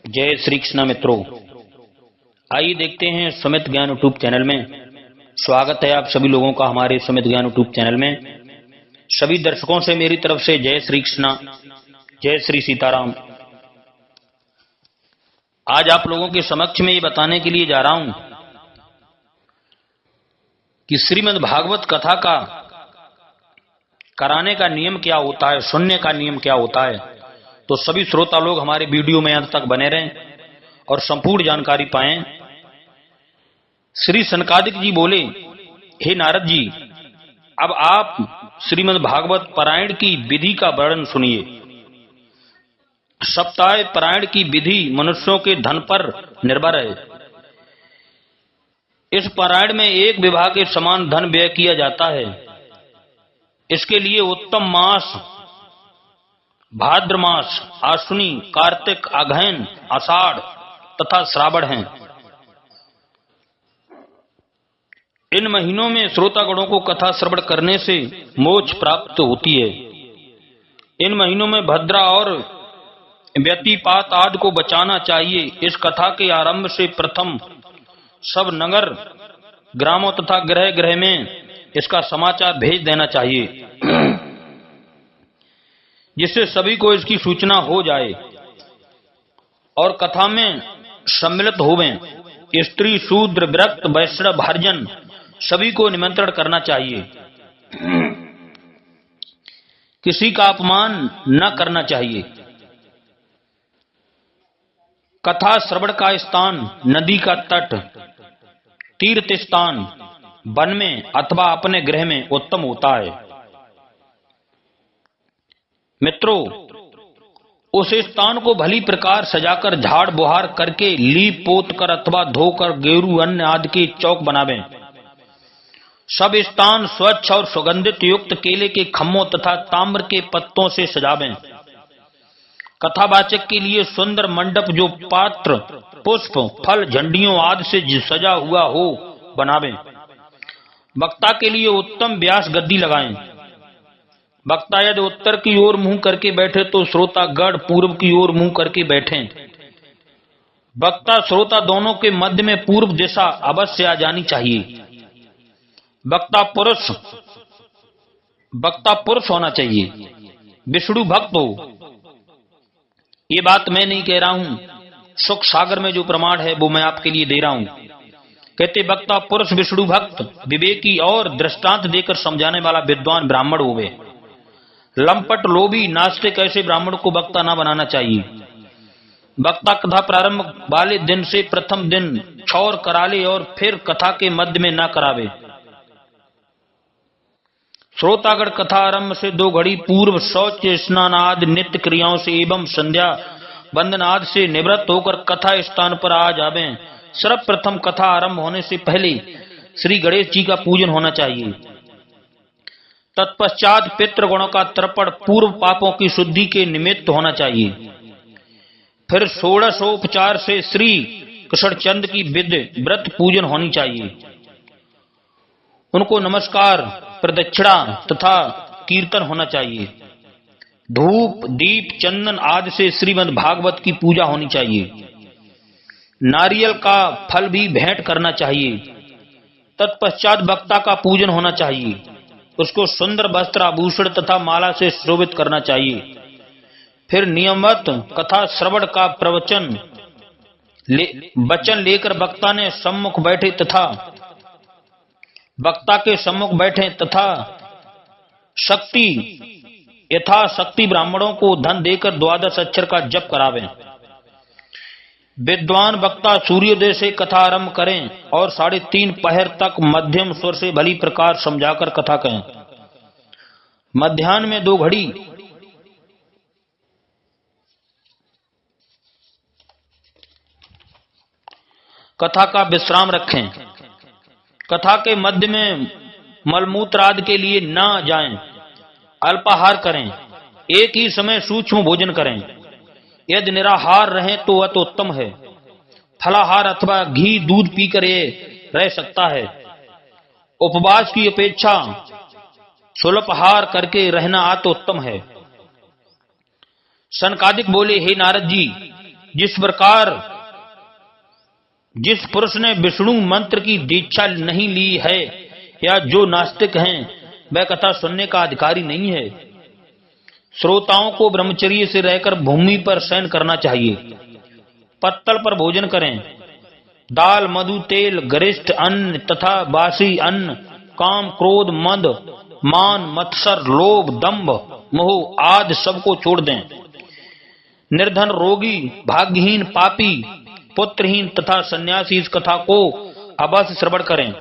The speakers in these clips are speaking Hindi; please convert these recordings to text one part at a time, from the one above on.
जय श्री कृष्ण मित्रों, आइए देखते हैं सुमित ज्ञान यूट्यूब चैनल में। स्वागत है आप सभी लोगों का हमारे सुमित ज्ञान यूट्यूब चैनल में। सभी दर्शकों से मेरी तरफ से जय श्री कृष्ण, जय श्री सीताराम। आज आप लोगों के समक्ष में ये बताने के लिए जा रहा हूं कि श्रीमद् भागवत कथा का कराने का नियम क्या होता है, सुनने का नियम क्या होता है। तो सभी श्रोता लोग हमारे वीडियो में अंत तक बने रहें और संपूर्ण जानकारी पाएं। श्री सनकादिक जी बोले, हे नारद जी, अब आप श्रीमद् भागवत पारायण की विधि का वर्णन सुनिए। सप्ताह पारायण की विधि मनुष्यों के धन पर निर्भर है। इस पारायण में एक विवाह के समान धन व्यय किया जाता है। इसके लिए उत्तम मास भाद्र मास, आश्विनी, कार्तिक, अगहन, आषाढ़ तथा श्रावण हैं। इन महीनों में श्रोतागणों को कथा श्रवण करने से मोक्ष प्राप्त होती है। इन महीनों में भद्रा और व्यतिपात आदि को बचाना चाहिए। इस कथा के आरंभ से प्रथम सब नगर, ग्रामों तथा गृह गृह में इसका समाचार भेज देना चाहिए जिससे सभी को इसकी सूचना हो जाए और कथा में सम्मिलित होवें। स्त्री, शूद्र, विरक्त, वैष्णव, हरिजन सभी को निमंत्रण करना चाहिए। किसी का अपमान न करना चाहिए। कथा श्रवण का स्थान नदी का तट, तीर्थ स्थान, वन में अथवा अपने गृह में उत्तम होता है। मित्रों, उस स्थान को भली प्रकार सजाकर झाड़ बुहार करके लीप पोत कर अथवा धोकर गेरू अन्न आदि के चौक बनावें। सब स्थान स्वच्छ और सुगंधित युक्त केले के खम्भों तथा ताम्र के पत्तों से सजावें। कथावाचक के लिए सुंदर मंडप जो पात्र, पुष्प, फल, झंडियों आदि से सजा हुआ हो बनावें। वक्ता के लिए उत्तम व्यास गद्दी लगाएं। वक्ता यदि उत्तर की ओर मुंह करके बैठे तो श्रोता गढ़ पूर्व की ओर मुंह करके बैठें। वक्ता श्रोता दोनों के मध्य में पूर्व दिशा अवश्य आ जानी चाहिए। वक्ता पुरुष होना चाहिए, विष्णु भक्त हो। ये बात मैं नहीं कह रहा हूं, सुख सागर में जो प्रमाण है वो मैं आपके लिए दे रहा हूं। कहते वक्ता पुरुष, विष्णु भक्त, विवेकी और दृष्टांत देकर समझाने वाला विद्वान ब्राह्मण होवे। लंपट, लोभी, नास्तिक ऐसे ब्राह्मण को वक्ता न बनाना चाहिए। वक्ता कथा प्रारंभ वाले दिन से प्रथम दिन छौर करा ले और फिर कथा के मध्य में न करावे। श्रोतागण कथा आरंभ से 2 घड़ी पूर्व शौच, स्नान आदि नित्य क्रियाओं से एवं संध्या वंदन आदि से निवृत्त होकर कथा स्थान पर आ जावें। सर्वप्रथम कथा आरंभ होने से पहले श्री गणेश जी का पूजन होना चाहिए। तत्पश्चात पितृगणों का तर्पण पूर्व पापों की शुद्धि के निमित्त होना चाहिए। फिर षोडशोपचार से श्री कृष्णचंद्र की विधि व्रत पूजन होनी चाहिए। उनको नमस्कार, प्रदक्षिणा तथा कीर्तन होना चाहिए। धूप, दीप, चंदन आदि से श्रीमद् भागवत की पूजा होनी चाहिए। नारियल का फल भी भेंट करना चाहिए। तत्पश्चात वक्ता का पूजन होना चाहिए। उसको सुंदर वस्त्र, आभूषण तथा माला से शोभित करना चाहिए। फिर नियमित कथा श्रवण का वचन लेकर वक्ता के सम्मुख बैठे तथा यथाशक्ति ब्राह्मणों को धन देकर 12 अक्षर का जप करावें। विद्वान वक्ता सूर्योदय से कथा आरंभ करें और 3:30 पहर तक मध्यम स्वर से भली प्रकार समझाकर कथा कहें। मध्याह्न में 2 घड़ी कथा का विश्राम रखें। कथा के मध्य में मलमूत्र आदि के लिए न जाएं। अल्पाहार करें। एक ही समय सूक्ष्म भोजन करें। यदि निराहार रहें तो अति उत्तम है। फलाहार अथवा घी दूध पीकर ये रह सकता है। उपवास की अपेक्षा स्वल्पाहार करके रहना अति उत्तम है। सनकादिक बोले, हे नारद जी, जिस प्रकार जिस पुरुष ने विष्णु मंत्र की दीक्षा नहीं ली है या जो नास्तिक हैं वह कथा सुनने का अधिकारी नहीं है। श्रोताओं को ब्रह्मचर्य से रहकर भूमि पर शयन करना चाहिए, पत्तल पर भोजन करें। दाल, मधु, तेल, गरिष्ठ अन्न तथा बासी अन्न, काम, क्रोध, मद, मान, मत्सर, लोभ, दंभ, मोह आदि सबको छोड़ दें। निर्धन, रोगी, भाग्यहीन, पापी, पुत्रहीन तथा सन्यासी इस कथा को अवश्य श्रवण करें।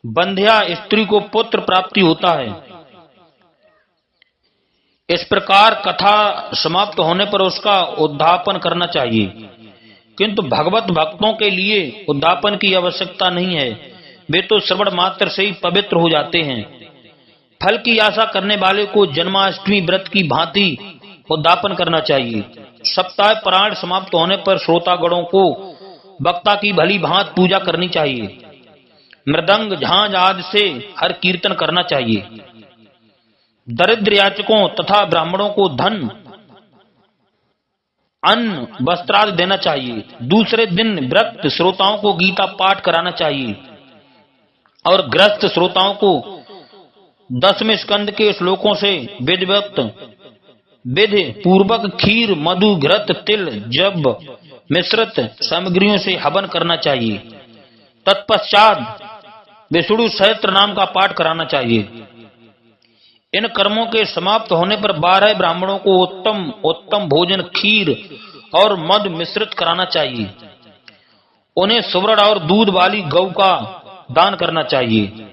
बंध्या स्त्री को पुत्र प्राप्ति होता है। इस प्रकार कथा समाप्त होने पर उसका उद्धापन करना चाहिए, किंतु भगवत भक्तों के लिए उद्धापन की आवश्यकता नहीं है, वे तो श्रवण मात्र से ही पवित्र हो जाते हैं। फल की आशा करने वाले को जन्माष्टमी व्रत की भांति उद्धापन करना चाहिए। सप्ताह पारायण समाप्त होने पर श्रोतागणों को वक्ता की भली भांत पूजा करनी चाहिए। मृदंग, झांझ आदि से हर कीर्तन करना चाहिए। दरिद्र याचकों तथा ब्राह्मणों को धन, अन्न, वस्त्रादि देना चाहिए। दूसरे दिन व्रत श्रोताओं को गीता पाठ कराना चाहिए और ग्रस्त श्रोताओं को 10वें स्कंद के श्लोकों से विधि पूर्वक खीर, मधु, घृत, तिल, जब मिश्रित सामग्रियों से हवन करना चाहिए। तत्पश्चात विष्णु सहस्त्र नाम का पाठ कराना चाहिए। इन कर्मों के समाप्त होने पर 12 ब्राह्मणों को उत्तम भोजन, खीर और मध मिश्रित कराना चाहिए। उन्हें सुवर्ण और दूध वाली गौ का दान करना चाहिए।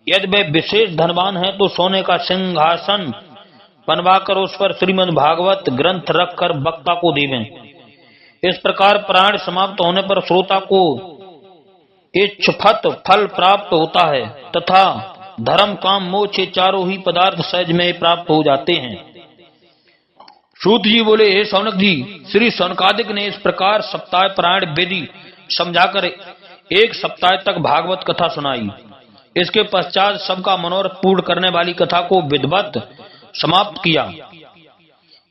यदि वे विशेष धनवान हैं तो सोने का सिंहासन बनवाकर उस पर श्रीमद् भागवत ग्रंथ रखकर वक्ता को देवें। इस प्रकार प्राण समाप्त होने पर श्रोता को इच्छुफत फल प्राप्त होता है तथा धर्म, काम, मोक्ष ये चारों ही पदार्थ सहज में प्राप्त हो जाते हैं। सूत जी बोले, हे शौनक जी, श्री शौनकादिक ने इस प्रकार सप्ताह पारायण विधि समझाकर 1 सप्ताह तक भागवत कथा सुनाई। इसके पश्चात सबका मनोरथ पूर्ण करने वाली कथा को विधिवत समाप्त किया।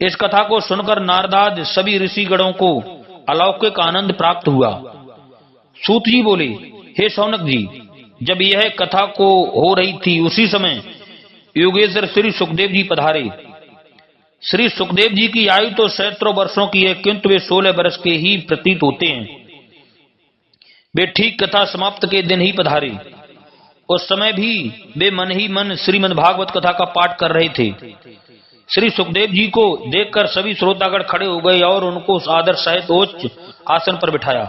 इस कथा को सुनकर नारदादि सभी ऋषिगणों को अलौकिक आनंद प्राप्त हुआ। सूत जी बोले, हे शौनक जी, जब यह कथा को हो रही थी उसी समय योगेश्वर श्री सुखदेव जी पधारे। श्री सुखदेव जी की आयु तो सैकड़ों वर्षों की है, किंतु वे 16 वर्ष के ही प्रतीत होते हैं। वे ठीक कथा समाप्त के दिन ही पधारे। उस समय भी वे मन ही मन श्रीमद् भागवत कथा का पाठ कर रहे थे। श्री सुखदेव जी को देखकर सभी श्रोतागण खड़े हो गए और उनको आदर सहित उच्च आसन पर बिठाया।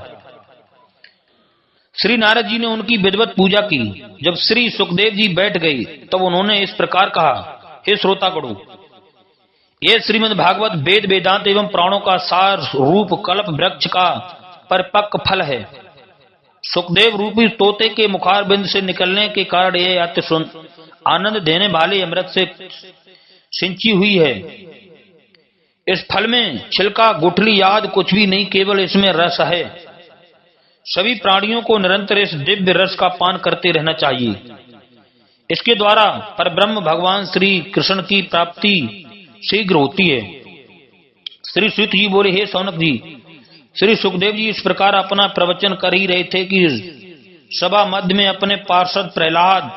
श्री नारद जी ने उनकी विधिवत पूजा की। जब श्री सुखदेव जी बैठ गए तब उन्होंने इस प्रकार कहा, हे श्रोतागणों, यह श्रीमद् भागवत वेद, वेदांत एवं प्राणों का सार रूप कल्प वृक्ष का परिपक्व फल है। सुखदेव रूपी तोते के मुखार बिंद से निकलने के कारण यह अति आनंद देने वाले अमृत से सिंची हुई है। इस फल में छिलका, गुठली आदि कुछ भी नहीं, केवल इसमें रस है। सभी प्राणियों को निरंतर इस दिव्य रस का पान करते रहना चाहिए। इसके द्वारा परब्रह्म भगवान श्री कृष्ण की प्राप्ति शीघ्र होती है। श्री सूत जी बोले, हे शौनक जी, श्री सुखदेव जी इस प्रकार अपना प्रवचन कर ही रहे थे कि सभा मध्य में अपने पार्षद प्रहलाद,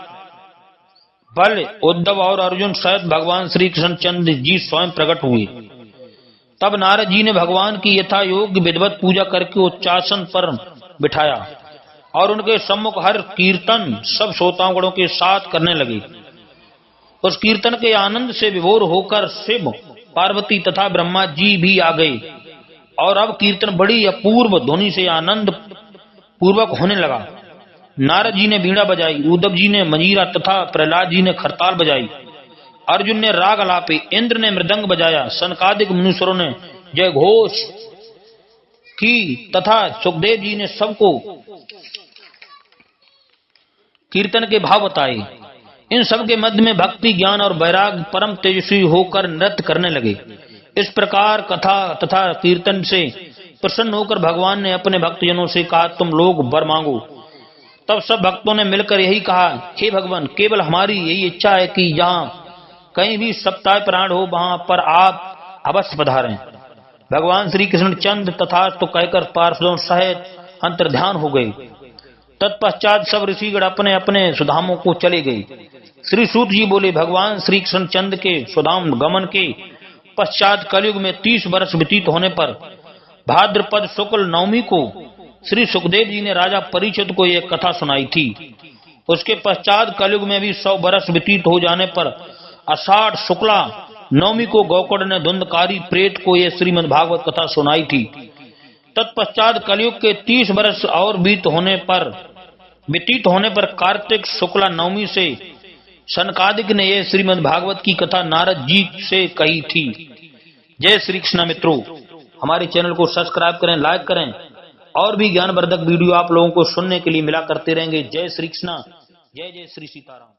बल, उद्धव और अर्जुन सहित भगवान श्री कृष्ण चंद्र जी स्वयं प्रकट हुए। तब नारद जी ने भगवान की यथा योग्य विधिवत पूजा करके उच्चासन पर बिठाया और उनके सम्मुख हर कीर्तन सब श्रोतागणों के साथ करने लगे। उस कीर्तन के आनंद से विभोर होकर शिव, पार्वती तथा ब्रह्मा जी भी आ गए और अब कीर्तन बड़ी अपूर्व ध्वनि से आनंद पूर्वक होने लगा। नारद जी ने बीड़ा बजाई, उद्धव जी ने मंजीरा तथा प्रहलाद जी ने खरताल बजाई, अर्जुन ने राग आलापे, इंद्र ने मृदंग बजाया, सनकादिक मुनीश्वरों ने जय घोष की तथा सुखदेव जी ने सबको कीर्तन के भाव बताए। इन सब के मध्य में भक्ति, ज्ञान और वैराग परम तेजस्वी होकर नृत्य करने लगे। इस प्रकार कथा तथा कीर्तन से प्रसन्न होकर भगवान ने अपने भक्तजनों से कहा, तुम लोग वर मांगो। तब सब भक्तों ने मिलकर यही कहा, हे भगवान, केवल हमारी यही इच्छा है कि जहाँ कहीं भी सप्ताह पारायण हो वहां पर आप अवश्य पधारें। भगवान श्री कृष्ण चंद तथास्तु कहकर पार्षदों सहित अंतर्ध्यान हो गए। तत्पश्चात सब ऋषिगण अपने अपने सुधामों को चले गए। श्री सूत जी बोले, भगवान श्री कृष्ण चंद के सुधाम गमन के पश्चात कलयुग में 30 वर्ष व्यतीत होने पर भाद्रपद शुक्ल नवमी को श्री सुखदेव जी ने राजा परीक्षित को यह कथा सुनाई थी। उसके पश्चात कलयुग में भी 100 वर्ष व्यतीत हो जाने पर आषाढ़ शुक्ला नवमी को गौकर्ण ने धुंधकारी प्रेत को यह श्रीमद् भागवत कथा सुनाई थी। तत्पश्चात कलयुग के 30 वर्ष और व्यतीत होने पर कार्तिक शुक्ला नवमी से सनकादिक ने यह श्रीमद् भागवत की कथा नारद जी से कही थी। जय श्री कृष्ण। मित्रों, हमारे चैनल को सब्सक्राइब करें, लाइक करें और भी ज्ञानवर्धक वीडियो आप लोगों को सुनने के लिए मिला करते रहेंगे। जय श्री कृष्ण, जय जय श्री सीताराम।